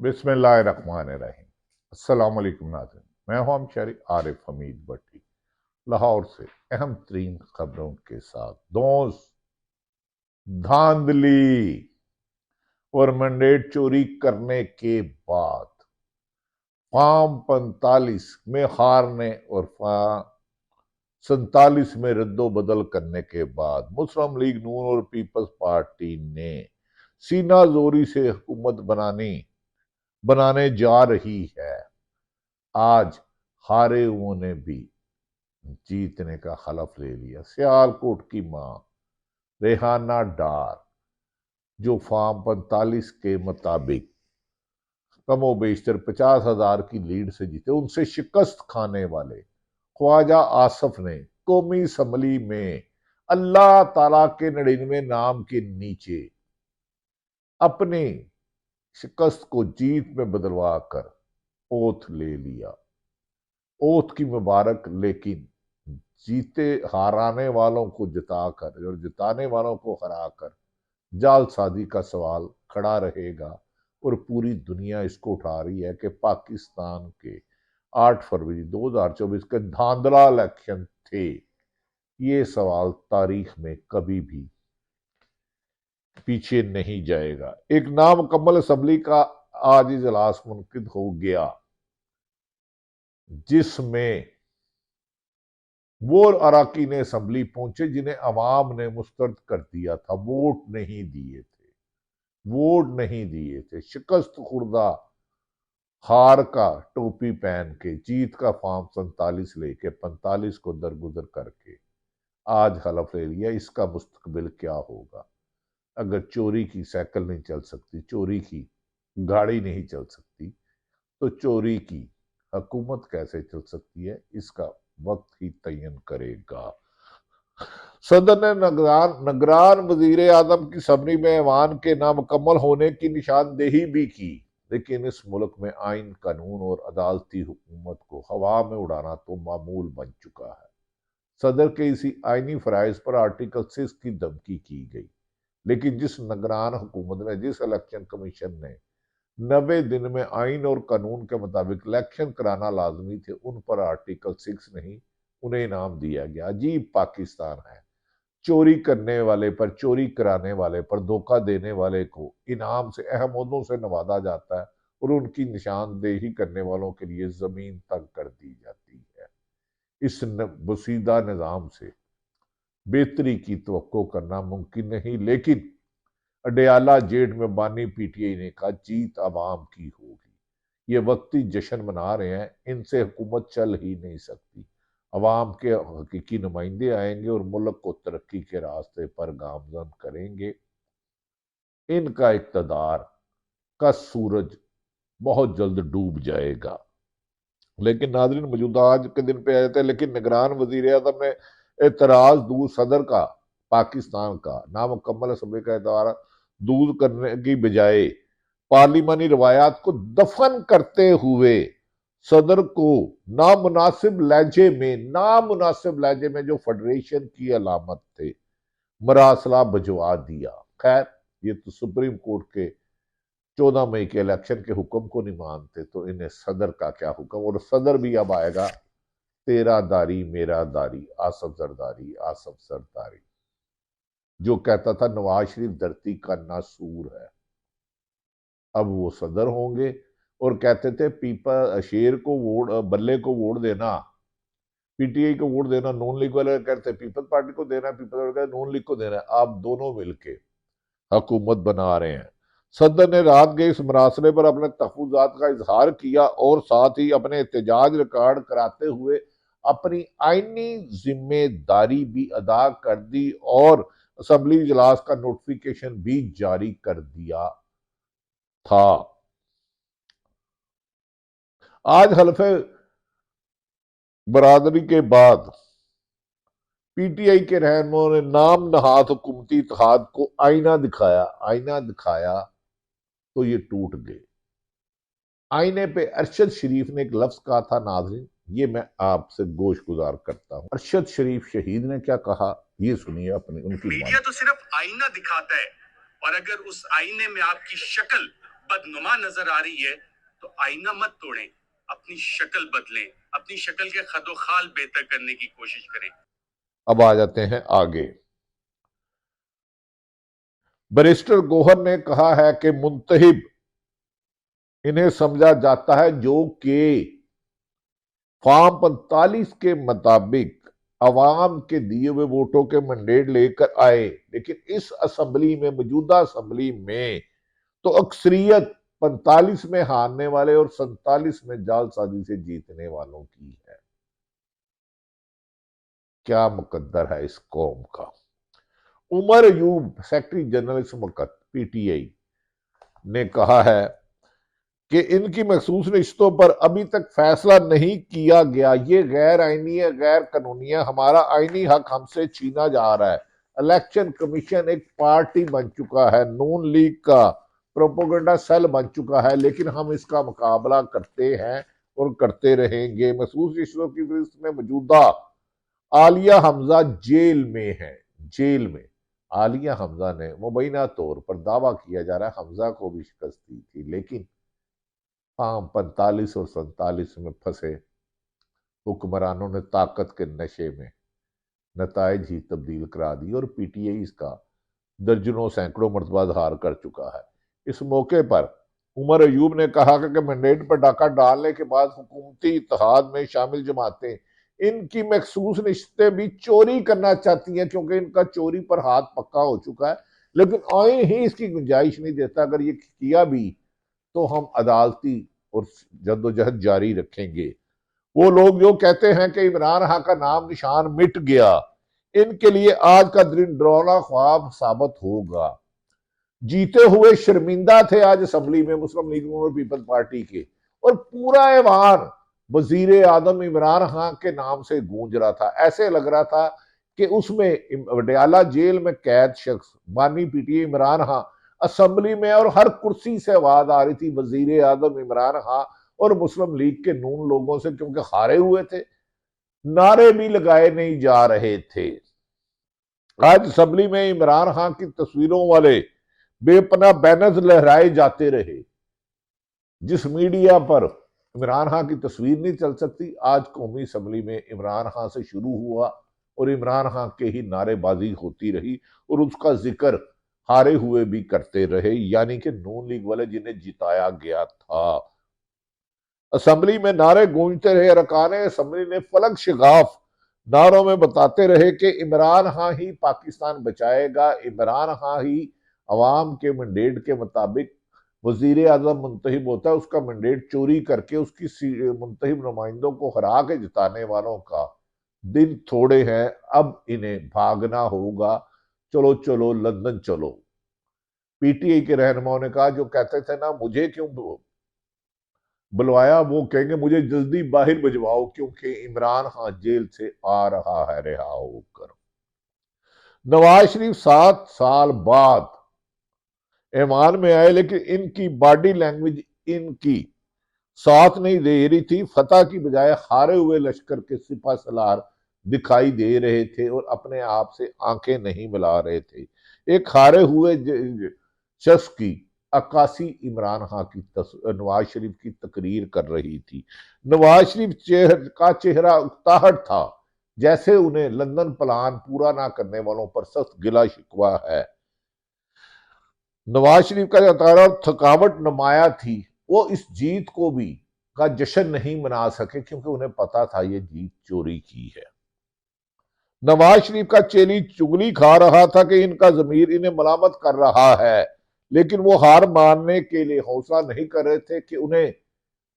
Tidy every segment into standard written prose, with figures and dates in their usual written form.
बिस्मिल्लाहिर्रहमानिर्रहीम। अस्सलाम वालेकुम नाज़रीन, मैं हूं शरी आरिफ हमीद भट्टी लाहौर से अहम तरीन खबरों के साथ। दोस्त, धांधली और मैंडेट चोरी करने के बाद फार्म 45 में हारने और फार्म 47 में रद्दो बदल करने के बाद मुस्लिम लीग नून और पीपल्स पार्टी ने सीना जोरी से हुकूमत बनाने जा रही है। आज हारे हुओं ने भी जीतने का हलफ ले लिया। सियालकोट की मां रेहाना डार, जो फार्म 45 के मुताबिक कमो बेशतर 50,000 की लीड से जीते, उनसे शिकस्त खाने वाले ख्वाजा आसफ ने कौमी असम्बली में अल्लाह ताला के 99 नाम के नीचे अपनी शिकस्त को जीत में बदलवा कर ओथ ले लिया। ओथ की मुबारक, लेकिन जीते हाराने वालों को जिताकर और जिताने वालों को हराकर जालसाजी का सवाल खड़ा रहेगा। और पूरी दुनिया इसको उठा रही है कि पाकिस्तान के 8 फरवरी 2024 के धांधला इलेक्शन थे। ये सवाल तारीख में कभी भी पीछे नहीं जाएगा। एक नामुकम्मल असम्बली का आज इजलास मुनकिद हो गया, जिसमें वो अराकीन असम्बली पहुंचे जिन्हें अवाम ने मुस्तरद कर दिया था। वोट नहीं दिए थे। शिकस्त खुर्दा हार का टोपी पहन के जीत का फार्म 47 लेके 45 को दरगुजर करके आज हलफ ले लिया। इसका मुस्तकबिल क्या होगा? अगर चोरी की साइकिल नहीं चल सकती, चोरी की गाड़ी नहीं चल सकती, तो चोरी की हुकूमत कैसे चल सकती है? इसका वक्त ही तयन करेगा। सदर ने नगरान वजीर आजम की सबरी में ऐवान के नामुकम्मल होने की निशानदेही भी की, लेकिन इस मुल्क में आइन, कानून और अदालती हुकूमत को हवा में उड़ाना तो मामूल बन चुका है। सदर के इसी आइनी फराइज पर आर्टिकल 6 की धमकी की गई, लेकिन जिस निगरान हुकूमत ने, जिस इलेक्शन कमीशन ने 90 दिन में आइन और कानून के मुताबिक इलेक्शन कराना लाजमी थे, उन पर आर्टिकल 6 नहीं, उन्हें इनाम दिया गया। अजीब पाकिस्तान है। चोरी करने वाले पर, चोरी कराने वाले पर, धोखा देने वाले को इनाम से, अहम ओहदों से नवाजा जाता है और उनकी निशानदेही करने वालों के लिए जमीन तक कर दी जाती है। इस बसीदा निजाम से बेहतरी की तवक्को करना मुमकिन नहीं, लेकिन अडयाला जेठ में बानी पीटीआई ने कहा जीत आवाम की होगी। ये वक्ती जश्न मना रहे हैं, इनसे हुकूमत चल ही नहीं सकती। अवाम के हकीकी नुमाइंदे आएंगे और मुल्क को तरक्की के रास्ते पर गामजन करेंगे। इनका इक़्तिदार का सूरज बहुत जल्द डूब जाएगा। लेकिन नाज़रीन, मौजूदा आज के दिन पे आए थे, लेकिन निगरान वजीर आज़म ने एतराज दूर सदर का, पाकिस्तान का नामुकम्मल असम्बली का एतराज दूर करने की बजाय पार्लिमानी रवायात को दफन करते हुए सदर को नामुनासिब लहजे में जो फेडरेशन की अलामत थे, मरासला भिजवा दिया। खैर, ये तो सुप्रीम कोर्ट के 14 मई के इलेक्शन के हुक्म को नहीं मानते, तो इन्हें सदर का क्या हुक्म। और सदर भी अब आएगा तेरा दारी मेरा दारी, आसफ सरदारी, जो कहता था नवाज शरीफ धरती का नासूर है। अब वो सदर होंगे और कहते थे शेर को वोट, बल्ले को वोट देना, पीटीआई को वोट देना, नून लीग वाले कहते पीपल्स पार्टी को देना, पीपल्स वाले कहते नून लीग को देना। आप दोनों मिलके हुकूमत बना रहे हैं। सदर ने रात के इस मरासले पर अपने तहफुजात का इजहार किया और साथ ही अपने एहतजाज रिकॉर्ड कराते हुए अपनी आईनी जिम्मेदारी भी अदा कर दी और असम्बली इजलास का नोटिफिकेशन भी जारी कर दिया था। आज हल्फे बरादरी के बाद पीटीआई के रहनुमाओं ने नाम नहाद हुकूमती इत्तेहाद को आईना दिखाया तो ये टूट गए। आईने पे अरशद शरीफ ने एक लफ्ज कहा था, नाज़रीन, ये मैं आपसे गोश गुजार करता हूं। अरशद शरीफ शहीद ने क्या कहा, ये सुनिए अपनी उनकी। मीडिया तो सिर्फ आईना दिखाता है, और अगर उस आईने में आपकी शक्ल बदनुमा नजर आ रही है तो आईना मत तोड़ें, अपनी शक्ल बदलें, अपनी शक्ल के खदोखाल बेहतर करने की कोशिश करें। अब आ जाते हैं आगे। बैरिस्टर गोहर ने कहा है कि मुंतहिब इन्हें समझा जाता है जो कि फॉर्म 45 के मुताबिक अवाम के दिए हुए वोटों के मैंडेट लेकर आए, लेकिन इस असेंबली में, मौजूदा असेंबली में तो अक्सरियत 45 में हारने वाले और 47 में जालसाजी से जीतने वालों की है। क्या मुकद्दर है इस कौम का। उमर अयूब, सेक्रेटरी जनरल इस वक्त पीटीआई, ने कहा है कि इनकी मखसूस रिश्तों पर अभी तक फैसला नहीं किया गया। ये गैर आईनी है, गैर कानूनी है, हमारा आईनी हक हमसे छीना जा रहा है। इलेक्शन कमीशन एक पार्टी बन चुका है, नून लीग का प्रोपोगंडा सेल बन चुका है, लेकिन हम इसका मुकाबला करते हैं और करते रहेंगे। मखसूस रिश्तों की फहरिस्त में मौजूदा आलिया हमजा जेल में है। जेल में आलिया हमजा ने मुबैना तौर पर दावा किया जा रहा है हमजा को भी शिकस्त दी थी, लेकिन आम 45 और 47 में फंसे हुक्मरानों ने ताकत के नशे में नताइज ही तब्दील करा दी और पीटीआई इसका दर्जनों सैकड़ों मरतबा हार कर चुका है। इस मौके पर उमर अयूब ने कहा कि मैंडेट पर डाका डालने के बाद हुकूमती इत्तेहाद में शामिल जमातें इनकी मखसूस रिश्ते भी चोरी करना चाहती हैं, क्योंकि इनका चोरी पर हाथ पक्का हो चुका है, लेकिन आइन ही इसकी गुंजाइश नहीं देता। अगर ये किया भी तो हम अदालती और जद्दोजहद जारी रखेंगे। वो लोग जो कहते हैं कि इमरान खान का नाम निशान मिट गया, इनके लिए आज का दिन डरावना ख्वाब साबित होगा। जीते हुए शर्मिंदा थे आज असेंबली में मुस्लिम लीग और पीपल्स पार्टी के, और पूरा ऐवान वजीर आजम इमरान खान के नाम से गूंज रहा था। ऐसे लग रहा था कि उसमें वडियाला जेल में कैद शख्स बानी पीटीए इमरान खान असेंबली में, और हर कुर्सी से आवाज आ रही थी वजीर आजम इमरान खान और मुस्लिम लीग के नून लोगों से, क्योंकि हारे हुए थे, नारे भी लगाए नहीं जा रहे थे। आज असेंबली में इमरान खान की तस्वीरों वाले बेपनाह बैनर्स लहराए जाते रहे। जिस मीडिया पर इमरान खान की तस्वीर नहीं चल सकती, आज कौमी असेंबली में इमरान खान से शुरू हुआ और इमरान खान के ही नारेबाजी होती रही और उसका जिक्र हारे हुए भी करते रहे, यानी कि नून लीग वाले जिन्हें जिताया गया था। असेंबली में नारे गूंजते रहे। अरकान असेंबली ने फलक शिगाफ नारों में बताते रहे कि इमरान खान ही पाकिस्तान बचाएगा, इमरान खान ही अवाम के मैंडेट के मुताबिक वजीर आजम मुंतहिब होता है, उसका मैंडेट चोरी करके उसकी मुंतहिब नुमाइंदों को हरा के जिताने वालों का दिन थोड़े हैं, अब इन्हें भागना होगा। चलो चलो लंदन चलो। पीटीआई के रहनुमाओं ने कहा, जो कहते थे ना मुझे क्यों बुलवाया, वो कहेंगे मुझे जल्दी बाहर भिजवाओ, क्योंकि इमरान खान जेल से आ रहा है रिहा होकर। नवाज शरीफ 7 साल बाद ईमान में आए, लेकिन इनकी बॉडी लैंग्वेज इनकी साथ नहीं दे रही थी। फतह की बजाय हारे हुए लश्कर के सिपा सलार दिखाई दे रहे थे और अपने आप से आंखें नहीं मिला रहे थे। एक हारे हुए शख्स की अक्कासी इमरान खान की नवाज शरीफ की तकरीर कर रही थी। नवाज शरीफ का चेहरा उकताहट था, जैसे उन्हें लंदन प्लान पूरा ना करने वालों पर सख्त गिला शिकवा है। नवाज शरीफ का जो थकावट नुमाया थी, वो इस जीत को भी का जश्न नहीं मना सके, क्योंकि उन्हें पता था ये जीत चोरी की है। नवाज शरीफ का चेली चुगली खा रहा था कि इनका जमीर इन्हें मलामत कर रहा है, लेकिन वो हार मानने के लिए हौसला नहीं कर रहे थे कि उन्हें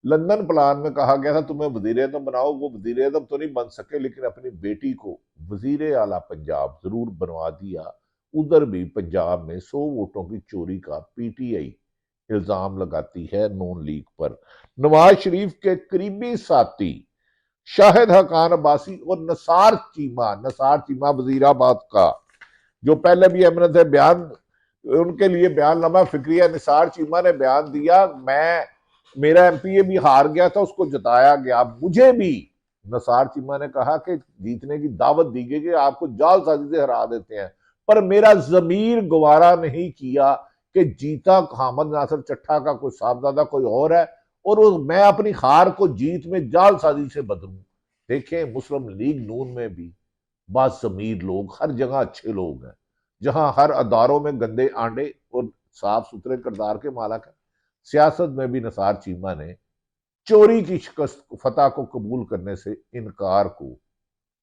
लंदन प्लान में कहा गया था तुम्हें वजीर आजम बनाओ। वो वजीर आजम तो नहीं बन सके, लेकिन अपनी बेटी को वजीर आला पंजाब जरूर बनवा दिया। उधर भी पंजाब में 100 वोटों की चोरी का पीटीआई इल्जाम लगाती है नून लीग पर। नवाज शरीफ के करीबी साथी शाहिद हकान अब्बासी और नसार चीमा वजीराबाद का, जो पहले भी अमरत है, बयान उनके लिए बयाननामा फिक्रिया निसार चीमा ने बयान दिया, मेरा एमपीए भी हार गया था, उसको जताया गया। मुझे भी नसार चीमा ने कहा कि जीतने की दावत दी गई कि आपको जालसाजी से हरा देते हैं, पर मेरा जमीर गवारा नहीं किया कि जीता मोहम्मद नासिर चट्ठा का कोई साहबजादा कोई और है और मैं अपनी हार को जीत में जालसाजी से बदलूं। देखें, मुस्लिम लीग नून में भी बाज़मीर लोग, हर जगह अच्छे लोग हैं, जहां हर अदारों में गंदे आंडे और साफ सुथरे किरदार के मालक हैं। सियासत में भी निसार चीमा ने चोरी की शिकस्त फतह को कबूल करने से इनकार को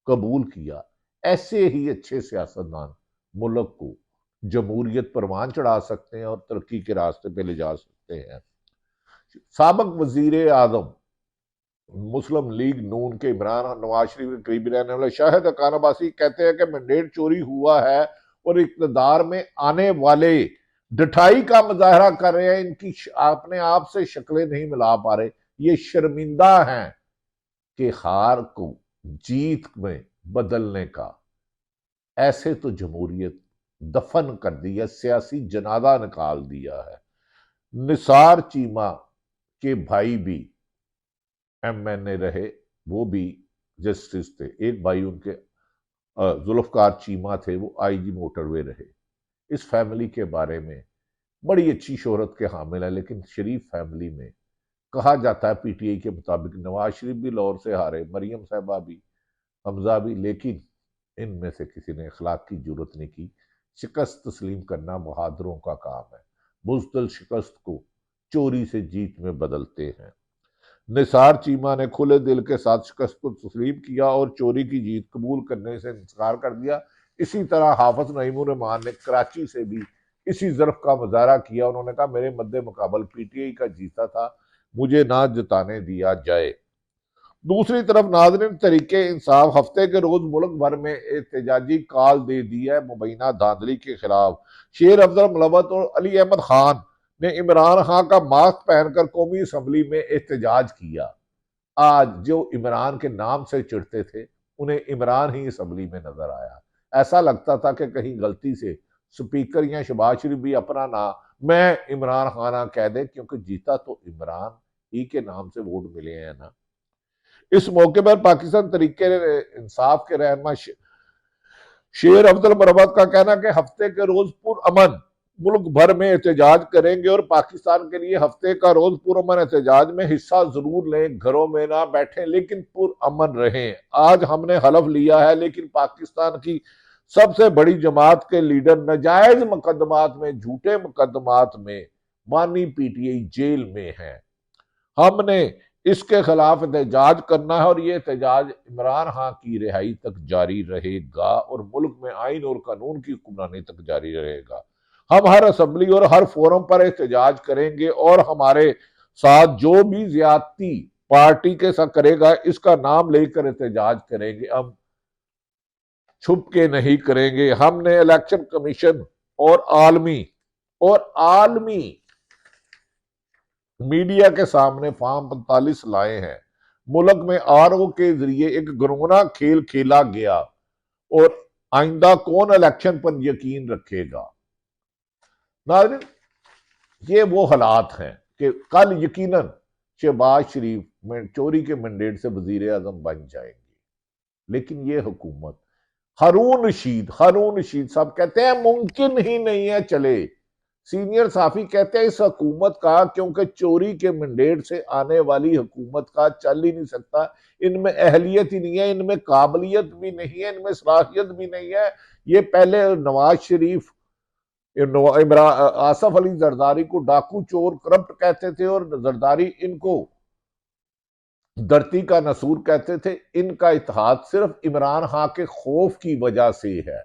कबूल किया। ऐसे ही अच्छे सियासतदान मुल्क को जमहूरियत परवान चढ़ा सकते हैं और तरक्की के रास्ते पे ले जा सकते हैं। साबिक वजीर आजम मुस्लिम लीग नून के इमरान नवाज शरीफ के करीबी रहने वाले शाहिद हक्कान अब्बासी कहते हैं कि मैंडेट चोरी हुआ है और इक़्तिदार में आने वाले डठाई का मुजाहरा कर रहे हैं, इनकी अपने आप से शक्लें नहीं मिला पा रहे, ये शर्मिंदा हैं कि हार को जीत में बदलने का ऐसे तो जमहूरियत दफन कर दिया, सियासी जनाजा निकाल दिया है। निसार चीमा के भाई भी एमएनए रहे, वो भी जस्टिस थे। एक भाई उनके जुल्फकार चीमा थे, वो आईजी मोटरवे रहे। इस फैमिली के बारे में बड़ी अच्छी शोहरत के हामिल है, लेकिन शरीफ फैमिली में कहा जाता है पीटीआई के मुताबिक नवाज शरीफ भी लाहौर से हारे, मरियम साहबा भी, हमजा भी, लेकिन इनमें से किसी ने अखलाक की जरूरत नहीं की। शिकस्त तस्लीम करना बहादुरों का काम है, बुज़दिल शिकस्त को चोरी से जीत में बदलते हैं। निसार चीमा ने खुले दिल के साथ शिकस्त को तस्लीम किया और चोरी की जीत कबूल करने से इंकार कर दिया। इसी तरह हाफिज नईमुर रहमान ने कराची से भी इसी ज़र्फ का मुजाहरा किया। उन्होंने कहा, मेरे मद्दे मुकाबल पीटीआई का जीता था, मुझे ना जिताने दिया जाए। दूसरी तरफ नाज़रीन, तहरीके इंसाफ हफ्ते के रोज मुल्क भर में एहतजाजी कॉल दे दी है मुबैना धांधली के खिलाफ। शेर अफजल मुलव्वत और अली अहमद खान ने इमरान खान का मास्क पहनकर कौमी असम्बली में एहतजाज किया। आज जो इमरान के नाम से चिढ़ते थे, उन्हें इमरान ही असम्बली में नजर आया। ऐसा लगता था कि कहीं गलती से स्पीकर या शहबाज शरीफ भी अपना नाम मैं इमरान खान कह दे, क्योंकि जीता तो इमरान ही के नाम से वोट मिले हैं ना। इस मौके पर पाकिस्तान तरीके इंसाफ के रहनुमा शेर अफजल मुलव्वत का कहना कि हफ्ते के रोज पुरअमन मुल्क भर में एहतजाज करेंगे और पाकिस्तान के लिए हफ्ते का रोज पुरअमन एहतजाज में हिस्सा जरूर लें, घरों में ना बैठें लेकिन पुरअमन रहें। आज हमने हलफ लिया है, लेकिन पाकिस्तान की सबसे बड़ी जमात के लीडर नाजायज मुकदमात में, झूठे मुकदमात में मानी पीटीआई जेल में है। हमने इसके खिलाफ एहतजाज करना है और ये एहतजाज इमरान खान की रिहाई तक जारी रहेगा और मुल्क में आइन और कानून की हुक्मरानी तक जारी रहेगा। हम हर असम्बली और हर फोरम पर एहतजाज करेंगे और हमारे साथ जो भी ज्यादती पार्टी के साथ करेगा, इसका नाम लेकर एहतजाज करेंगे, हम छुप के नहीं करेंगे। हमने इलेक्शन कमीशन और आलमी मीडिया के सामने फॉर्म 45 लाए हैं। मुल्क में आरओ के जरिए एक घिनौना खेल खेला गया और आइंदा कौन इलेक्शन पर यकीन रखेगा। नाज़रीन, ये वो हालात हैं कि कल यकीनन शहबाज शरीफ में चोरी के मैंडेट से वजीर आजम बन जाएंगे, लेकिन ये हुकूमत हारून रशीद साहब कहते हैं मुमकिन ही नहीं है चले। सीनियर साफी कहते हैं इस हुकूमत का, क्योंकि चोरी के मैंडेट से आने वाली हुकूमत का चल ही नहीं सकता। इनमें अहलियत ही नहीं है, इनमें काबिलियत भी नहीं है, इनमें सलाहियत भी नहीं है। ये पहले नवाज शरीफ आसफ अली जरदारी को डाकू चोर करप्ट कहते थे और जरदारी इनको धरती का नसूर कहते थे। इनका इत्तेहाद सिर्फ इमरान खान के खौफ की वजह से है।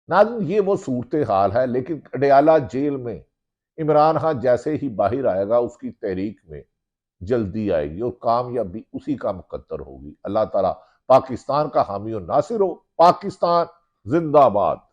नाज़रीन, ये वो सूरत हाल है, लेकिन अडयाला जेल में इमरान खान जैसे ही बाहर आएगा, उसकी तहरीक में जल्दी आएगी और कामयाबी उसी का मुकद्दर होगी। अल्लाह ताला पाकिस्तान का हामी और नासिर हो। पाकिस्तान जिंदाबाद।